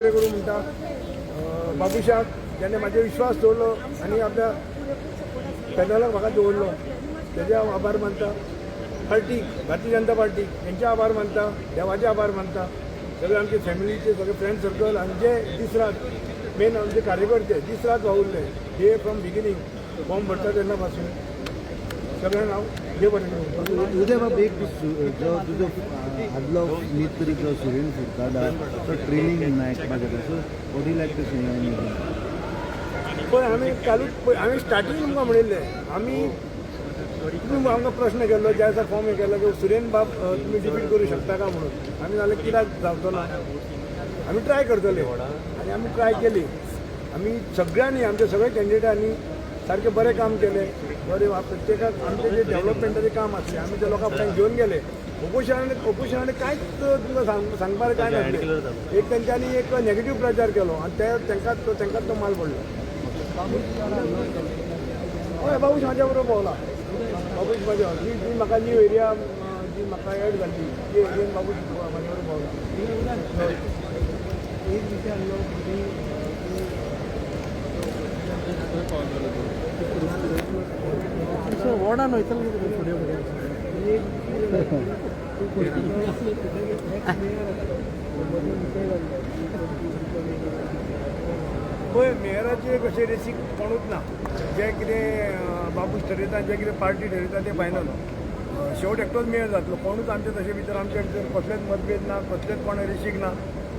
करून म्हणटा बाबुशाक ज्याने माझे विश्वास दवरलो आणि आपल्या पॅनलाक म्हाका दवरलो तेजे हांव आभार मानता. पार्टी भारतीय जनता पार्टी यांचे आभार मानता, देवाचे आभार मानता. सगळे आमचे फॅमिलीचे सगळे फ्रेंड सर्कल आणि जे दीस रात मेन आमचे कार्यकर्ते दीस रात वावुरले हे फ्रॉम बिगिनींग फॉर्म भरता तेन्ना पासून सगळ्यांना हांव हे बरें. उदय बाब एक जो तुजो आदलो मित्र जो सुरेन फुर्ताडा तो ट्रेनिंग नायक म्हाका so what you like to say. पण आम्ही कालूच आम्ही स्टार्टिंग तुमकां म्हणिल्ले आम्ही तुम्ही आमकां प्रश्न केल्लो ज्या दिसा फॉर्म हे केल्लो की सुरेन बाब तुम्ही डिफीट करू शकता का म्हणून. आम्ही जाल्यार कित्याक जावचो ना, आम्ही ट्राय करतले आणि आम्ही ट्राय केली. आम्ही सगळ्यांनी आमच्या सगळ्या कॅन्डिडेटांनी सारखे बरें काम केले. बरे प्रत्येकाक आमचे जे डेव्हलपमेंटाचे काम आसले आम्ही ते लोकां पर्यंत घेवन गेले. ऑपोजिशनाने कांयच तुमकां सांगपाक काय नासलें. एक तेंच्यांनी एक नेगेटीव प्रचार केलो आणि तेंकाच तो माल पडलो. हय बाबूश म्हाज्या बरोबर भोंवला. बाबूश म्हाज्या जी म्हाका न्यू एरिया जी म्हाका एड जाल्ली ती एरियेन बाबूश म्हाज्या बरोबर भोंवला. एक विचारलो वॉर्डान वयतलो फुडें पळय मेयराचे कशें रेसीक कोणूच ना. जे कितें बाबूश ठरयता जे कितें पार्टी ठरयता ते फायनल. शेवट एकटोच मेयर जातलो. कोणूच आमचे तशे भितर आमचे भितर कसलेच मतभेद ना, कसलेच कोण रेसीक ना.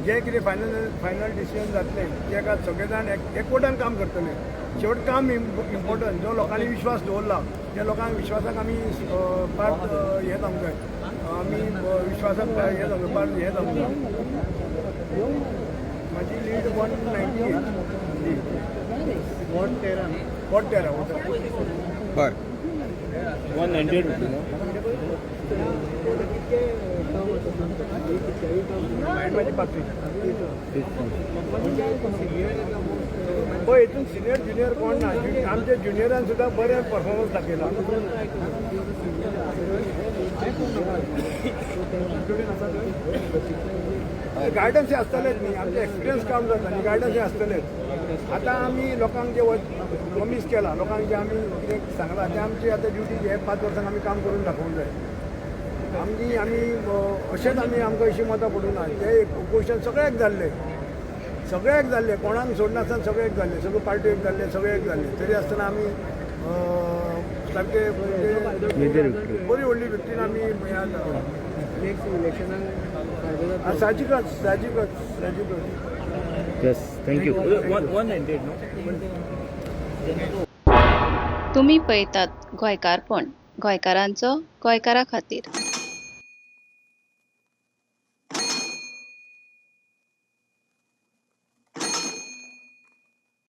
जे कितें फायनल डिसिजन जातले तेका सगळे जाण एकवटान काम करतले. शेवट काम इम्पॉर्टंट. जो लोकांनी विश्वास दवरला त्या लोकांक विश्वासाक आमी पार्ट हे जावंक जाय. आमी विश्वासाक हे जावंक पार्ट हे जावंक जाय. माझी लीड 198 वॉर्ड 13 बरं 198 माझी 5वी. पळय हितून सिनियर ज्युनियर कोण ना. आमच्या ज्युनियरान सुद्दां बरें परफॉर्मन्स दाखयला. गायडन्स हे आसतलेच न्ही. आमचे एक्सपिरियन्स काम जाता न्ही, गायडन्स हे आसतलेच. आतां आमी लोकांक जे प्रॉमीस केला, लोकांक जे आमी कितें सांगलां ते आमची आतां ड्युटी हे 5 वर्सांक आमी काम करून दाखोवंक जाय. आमी अशेंच आमकां अशीं मतां पडूं ना. ते क्वेश्चन सगळ्याक जाल्ले कोणाक सोडनासतना सगळ्याक जाल्ले. सगळे पार्टीक जाल्ले, सगळ्याक जाल्ले. तरी आसतना आमी सारके बरी व्हडली विक्ट्रीन आमी नेक्स्ट इलेक्शनाक साहजिकच. Yes thank you. तुम्ही पळयतात गोंयकारपण, गोंयकारांचो गोंयकारा खातीर.